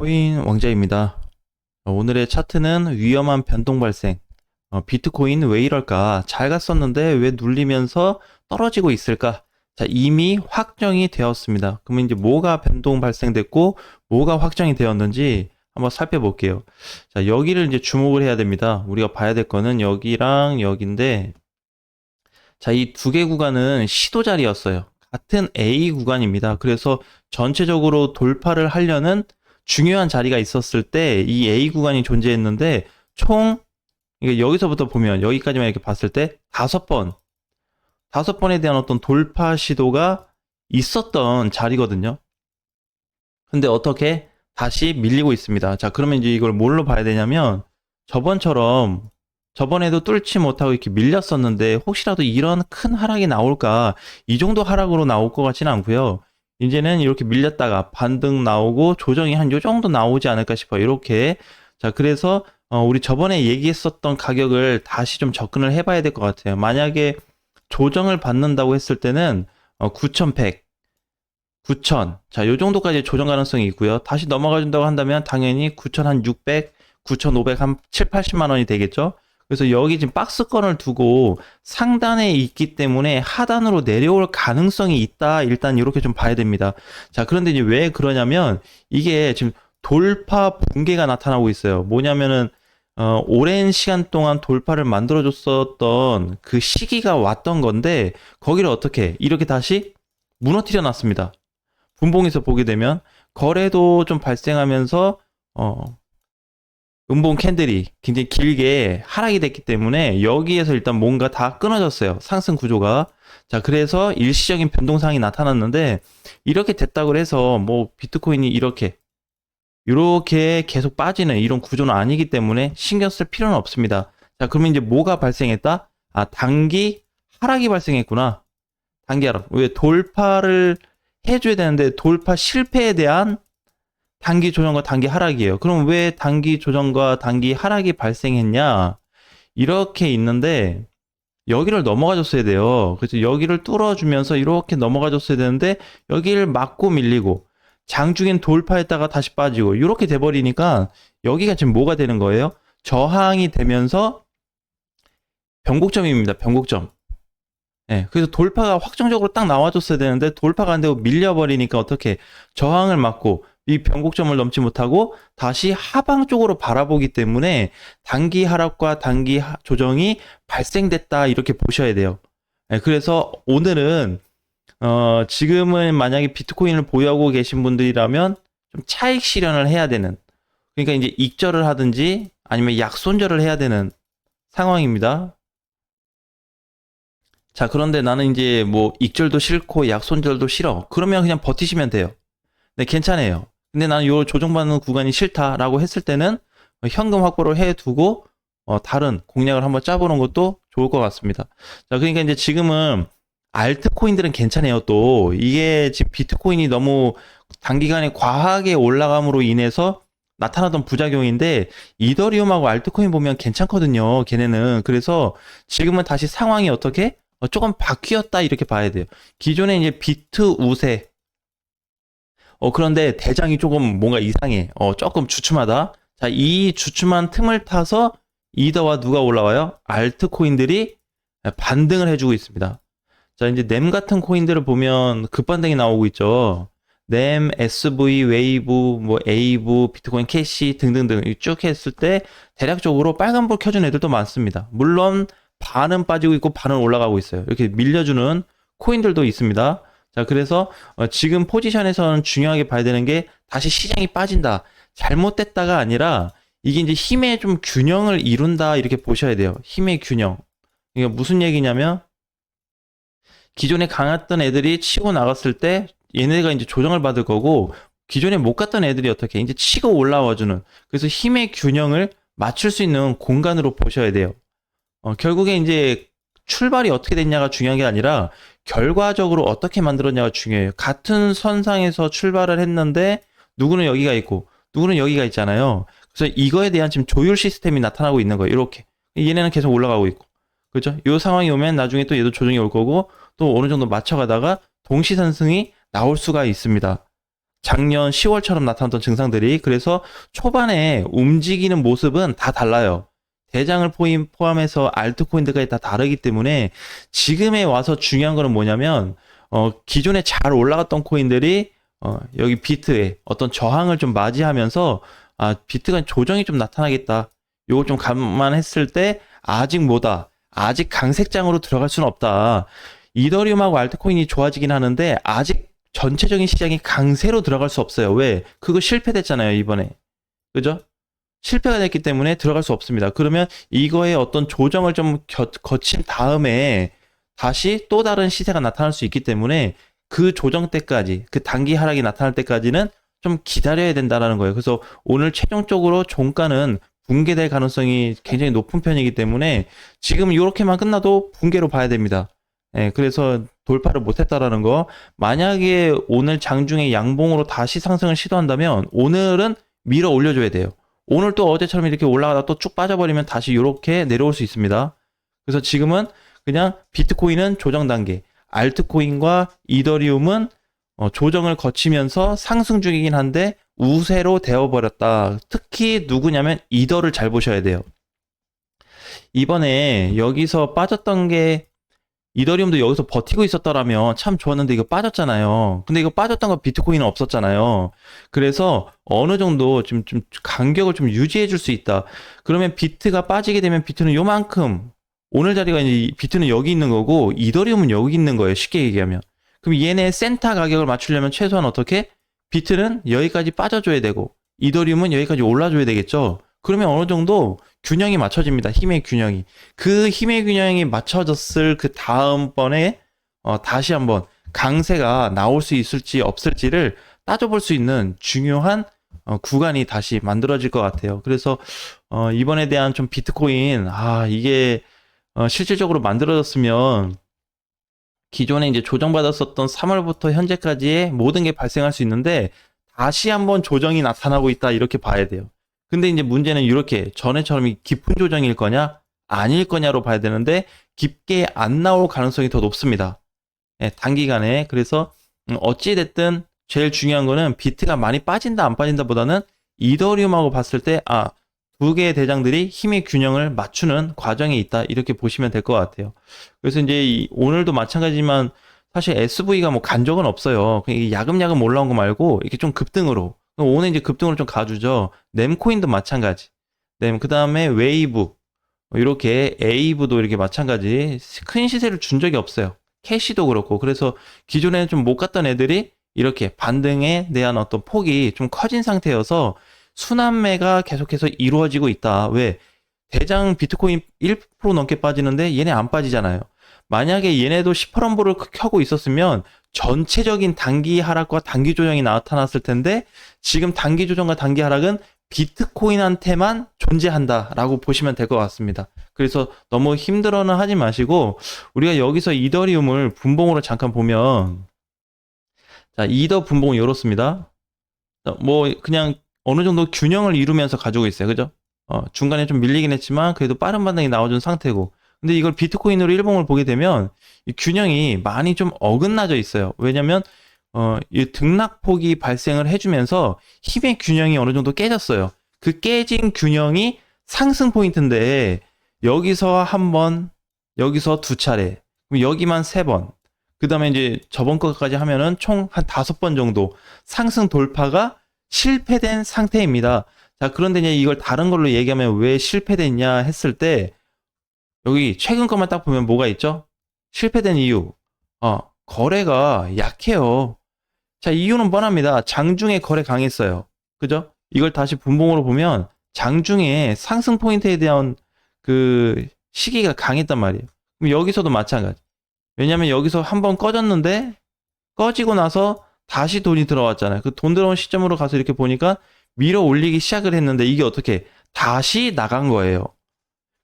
코인 왕자입니다. 오늘의 차트는 위험한 변동 발생. 비트코인 왜 이럴까? 잘 갔었는데 왜 눌리면서 떨어지고 있을까? 자, 이미 확정이 되었습니다. 그러면 이제 뭐가 변동 발생됐고 뭐가 확정이 되었는지 한번 살펴볼게요. 자, 여기를 이제 주목을 해야 됩니다. 우리가 봐야 될 거는 여기랑 여기인데, 자, 이 두 개 구간은 시도 자리였어요. 같은 A 구간입니다. 그래서 전체적으로 돌파를 하려는 중요한 자리가 있었을 때 이 A 구간이 존재했는데 총 이게 여기서부터 보면 여기까지만 이렇게 봤을 때 다섯 번에 대한 어떤 돌파 시도가 있었던 자리거든요. 근데 어떻게 다시 밀리고 있습니다. 자, 그러면 이제 이걸 뭘로 봐야 되냐면 저번에도 뚫지 못하고 이렇게 밀렸었는데 혹시라도 이런 큰 하락이 나올까? 이 정도 하락으로 나올 것 같지는 않고요. 이제는 이렇게 밀렸다가 반등 나오고 조정이 한 요 정도 나오지 않을까 싶어요. 이렇게. 자, 그래서 우리 저번에 얘기했었던 가격을 다시 좀 접근을 해봐야 될 것 같아요. 만약에 조정을 받는다고 했을 때는 9,100, 9,000. 자, 요 정도까지 조정 가능성이 있고요. 다시 넘어가 준다고 한다면 당연히 9,600, 9,500, 한 7, 80만 원이 되겠죠. 그래서 여기 지금 박스권을 두고 상단에 있기 때문에 하단으로 내려올 가능성이 있다. 일단 이렇게 좀 봐야 됩니다. 자, 그런데 이제 왜 그러냐면 이게 지금 돌파 붕괴가 나타나고 있어요. 뭐냐면은 오랜 시간 동안 돌파를 만들어줬었던 그 시기가 왔던 건데 거기를 어떻게 이렇게 다시 무너뜨려 놨습니다. 분봉에서 보게 되면 거래도 좀 발생하면서 음봉 캔들이 굉장히 길게 하락이 됐기 때문에 여기에서 일단 뭔가 다 끊어졌어요. 상승 구조가. 자, 그래서 일시적인 변동상이 나타났는데 이렇게 됐다고 해서 뭐 비트코인이 이렇게 계속 빠지는 이런 구조는 아니기 때문에 신경 쓸 필요는 없습니다. 자, 그러면 이제 뭐가 발생했다? 아, 단기 하락이 발생했구나. 단기 하락. 왜 돌파를 해줘야 되는데 돌파 실패에 대한 단기 조정과 단기 하락이에요. 그럼 왜 단기 조정과 단기 하락이 발생했냐? 이렇게 있는데 여기를 넘어가 줬어야 돼요. 그래서 여기를 뚫어주면서 이렇게 넘어가 줬어야 되는데 여기를 맞고 밀리고 장중엔 돌파했다가 다시 빠지고 이렇게 돼버리니까 여기가 지금 뭐가 되는 거예요? 저항이 되면서 변곡점입니다. 변곡점. 네, 그래서 돌파가 확정적으로 딱 나와줬어야 되는데 돌파가 안 되고 밀려버리니까 어떻게 저항을 맞고 이 변곡점을 넘지 못하고 다시 하방 쪽으로 바라보기 때문에 단기 하락과 단기 조정이 발생됐다 이렇게 보셔야 돼요. 네, 그래서 오늘은 지금은 만약에 비트코인을 보유하고 계신 분들이라면 좀 차익 실현을 해야 되는, 그러니까 이제 익절을 하든지 아니면 약손절을 해야 되는 상황입니다. 자, 그런데 나는 이제 뭐 익절도 싫고 약손절도 싫어. 그러면 그냥 버티시면 돼요. 네, 괜찮아요. 근데 나는 요 조정받는 구간이 싫다라고 했을 때는 현금 확보를 해두고 다른 공략을 한번 짜보는 것도 좋을 것 같습니다. 자, 그러니까 이제 지금은 알트코인들은 괜찮아요. 또 이게 지금 비트코인이 너무 단기간에 과하게 올라감으로 인해서 나타나던 부작용인데 이더리움하고 알트코인 보면 괜찮거든요. 걔네는. 그래서 지금은 다시 상황이 어떻게 조금 바뀌었다 이렇게 봐야 돼요. 기존에 이제 비트 우세 그런데 대장이 조금 뭔가 이상해. 조금 주춤하다. 자, 이 주춤한 틈을 타서 이더와 누가 올라와요? 알트코인들이 반등을 해주고 있습니다. 자, 이제 넴 같은 코인들을 보면 급반등이 나오고 있죠. 넴, SV, 웨이브, 뭐 에이브, 비트코인 캐시 등등등 쭉 했을 때 대략적으로 빨간불 켜준 애들도 많습니다. 물론 반은 빠지고 있고 반은 올라가고 있어요. 이렇게 밀려주는 코인들도 있습니다. 자, 그래서 지금 포지션에서는 중요하게 봐야 되는 게 다시 시장이 빠진다. 잘못됐다가 아니라 이게 이제 힘의 좀 균형을 이룬다 이렇게 보셔야 돼요. 힘의 균형. 이게 무슨 얘기냐면 기존에 강했던 애들이 치고 나갔을 때 얘네가 이제 조정을 받을 거고 기존에 못 갔던 애들이 어떻게 이제 치고 올라와주는, 그래서 힘의 균형을 맞출 수 있는 공간으로 보셔야 돼요. 결국에 이제 출발이 어떻게 됐냐가 중요한 게 아니라 결과적으로 어떻게 만들었냐가 중요해요. 같은 선상에서 출발을 했는데 누구는 여기가 있고 누구는 여기가 있잖아요. 그래서 이거에 대한 지금 조율 시스템이 나타나고 있는 거예요. 이렇게 얘네는 계속 올라가고 있고, 그렇죠? 이 상황이 오면 나중에 또 얘도 조정이 올 거고 또 어느 정도 맞춰가다가 동시 상승이 나올 수가 있습니다. 작년 10월처럼 나타났던 증상들이. 그래서 초반에 움직이는 모습은 다 달라요. 대장을 포함해서 알트코인들까지 다 다르기 때문에 지금에 와서 중요한 거는 뭐냐면 기존에 잘 올라갔던 코인들이 여기 비트에 어떤 저항을 좀 맞이하면서 비트가 조정이 좀 나타나겠다. 요걸 좀 감안했을 때 아직 뭐다. 아직 강색장으로 들어갈 수는 없다. 이더리움하고 알트코인이 좋아지긴 하는데 아직 전체적인 시장이 강세로 들어갈 수 없어요. 왜? 그거 실패됐잖아요, 이번에. 그죠? 실패가 됐기 때문에 들어갈 수 없습니다. 그러면 이거에 어떤 조정을 좀 거친 다음에 다시 또 다른 시세가 나타날 수 있기 때문에 그 조정 때까지, 그 단기 하락이 나타날 때까지는 좀 기다려야 된다라는 거예요. 그래서 오늘 최종적으로 종가는 붕괴될 가능성이 굉장히 높은 편이기 때문에 지금 이렇게만 끝나도 붕괴로 봐야 됩니다. 예, 그래서 돌파를 못했다라는 거. 만약에 오늘 장중에 양봉으로 다시 상승을 시도한다면 오늘은 밀어 올려줘야 돼요. 오늘 또 어제처럼 이렇게 올라가다 또 쭉 빠져버리면 다시 이렇게 내려올 수 있습니다. 그래서 지금은 그냥 비트코인은 조정 단계, 알트코인과 이더리움은 조정을 거치면서 상승 중이긴 한데 우세로 되어버렸다. 특히 누구냐면 이더를 잘 보셔야 돼요. 이번에 여기서 빠졌던 게 이더리움도 여기서 버티고 있었더라면 참 좋았는데 이거 빠졌잖아요. 근데 이거 빠졌던 거 비트코인은 없었잖아요. 그래서 어느 정도 좀 간격을 좀 유지해 줄 수 있다. 그러면 비트가 빠지게 되면 비트는 요만큼, 오늘 자리가 이제 비트는 여기 있는 거고 이더리움은 여기 있는 거예요. 쉽게 얘기하면. 그럼 얘네 센터 가격을 맞추려면 최소한 어떻게? 비트는 여기까지 빠져줘야 되고 이더리움은 여기까지 올라줘야 되겠죠. 그러면 어느 정도 균형이 맞춰집니다. 힘의 균형이. 그 힘의 균형이 맞춰졌을 그 다음번에 다시 한번 강세가 나올 수 있을지 없을지를 따져볼 수 있는 중요한 구간이 다시 만들어질 것 같아요. 그래서 이번에 대한 좀 비트코인, 이게 실질적으로 만들어졌으면 기존에 이제 조정받았었던 3월부터 현재까지의 모든 게 발생할 수 있는데 다시 한번 조정이 나타나고 있다, 이렇게 봐야 돼요. 근데 이제 문제는 이렇게 전에처럼 깊은 조정일 거냐 아닐 거냐로 봐야 되는데 깊게 안 나올 가능성이 더 높습니다. 예, 단기간에. 그래서 어찌됐든 제일 중요한 거는 비트가 많이 빠진다 안 빠진다 보다는 이더리움하고 봤을 때 두 개의 대장들이 힘의 균형을 맞추는 과정에 있다, 이렇게 보시면 될 것 같아요. 그래서 이제 오늘도 마찬가지지만 사실 SV가 뭐 간 적은 없어요. 그냥 야금야금 올라온 거 말고 이렇게 좀 급등으로, 오늘 이제 급등으로 좀 가주죠. 넴코인도 마찬가지. 그 다음에 웨이브, 이렇게 에이브도 이렇게 마찬가지. 큰 시세를 준 적이 없어요. 캐시도 그렇고. 그래서 기존에 좀 못 갔던 애들이 이렇게 반등에 대한 어떤 폭이 좀 커진 상태여서 순환매가 계속해서 이루어지고 있다. 왜? 대장 비트코인 1% 넘게 빠지는데 얘네 안 빠지잖아요. 만약에 얘네도 18원불을 켜고 있었으면 전체적인 단기 하락과 단기 조정이 나타났을 텐데 지금 단기 조정과 단기 하락은 비트코인한테만 존재한다라고 보시면 될 것 같습니다. 그래서 너무 힘들어는 하지 마시고 우리가 여기서 이더리움을 분봉으로 잠깐 보면, 자, 이더 분봉은 이렇습니다. 뭐 그냥 어느 정도 균형을 이루면서 가지고 있어요. 그죠? 중간에 좀 밀리긴 했지만 그래도 빠른 반등이 나와준 상태고. 근데 이걸 비트코인으로 일봉을 보게 되면 이 균형이 많이 좀 어긋나져 있어요. 왜냐면 이 등락폭이 발생을 해주면서 힘의 균형이 어느 정도 깨졌어요. 그 깨진 균형이 상승 포인트인데 여기서 한 번, 여기서 두 차례, 그럼 여기만 세 번, 그 다음에 이제 저번 거까지 하면은 총 한 5번 정도 상승 돌파가 실패된 상태입니다. 자, 그런데 이제 이걸 다른 걸로 얘기하면 왜 실패됐냐 했을 때 여기 최근 것만 딱 보면 뭐가 있죠? 실패된 이유. 거래가 약해요. 자, 이유는 뻔합니다. 장중에 거래 강했어요. 그죠? 이걸 다시 분봉으로 보면 장중에 상승 포인트에 대한 그 시기가 강했단 말이에요. 그럼 여기서도 마찬가지. 왜냐면 여기서 한번 꺼졌는데 꺼지고 나서 다시 돈이 들어왔잖아요. 그 돈 들어온 시점으로 가서 이렇게 보니까 밀어 올리기 시작을 했는데 이게 어떻게 다시 나간 거예요.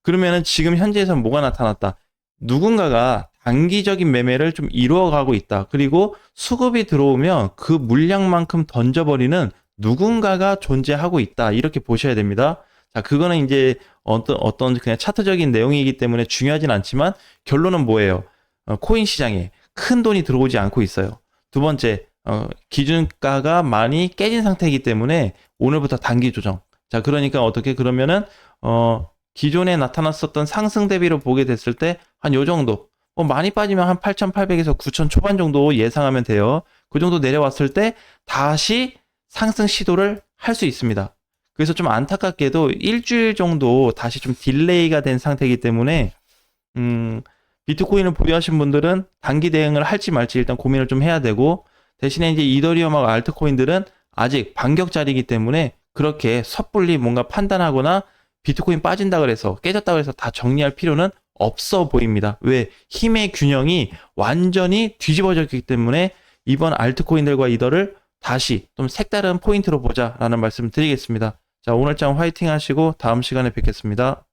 그러면은 지금 현재에서는 뭐가 나타났다? 누군가가 단기적인 매매를 좀 이루어가고 있다. 그리고 수급이 들어오면 그 물량만큼 던져버리는 누군가가 존재하고 있다. 이렇게 보셔야 됩니다. 자, 그거는 이제 어떤 그냥 차트적인 내용이기 때문에 중요하진 않지만 결론은 뭐예요? 코인 시장에 큰 돈이 들어오지 않고 있어요. 두 번째, 기준가가 많이 깨진 상태이기 때문에 오늘부터 단기 조정. 자, 그러니까 어떻게 그러면은 기존에 나타났었던 상승 대비로 보게 됐을 때 한 요 정도. 많이 빠지면 한 8,800에서 9,000 초반 정도 예상하면 돼요. 그 정도 내려왔을 때 다시 상승 시도를 할 수 있습니다. 그래서 좀 안타깝게도 일주일 정도 다시 좀 딜레이가 된 상태이기 때문에 비트코인을 보유하신 분들은 단기 대응을 할지 말지 일단 고민을 좀 해야 되고, 대신에 이제 이더리움하고 알트코인들은 아직 반격짜리이기 때문에 그렇게 섣불리 뭔가 판단하거나 비트코인 빠진다 그래서 깨졌다 그래서 다 정리할 필요는 없어 보입니다. 왜? 힘의 균형이 완전히 뒤집어졌기 때문에 이번 알트코인들과 이더를 다시 좀 색다른 포인트로 보자라는 말씀 드리겠습니다. 자, 오늘장 화이팅 하시고 다음 시간에 뵙겠습니다.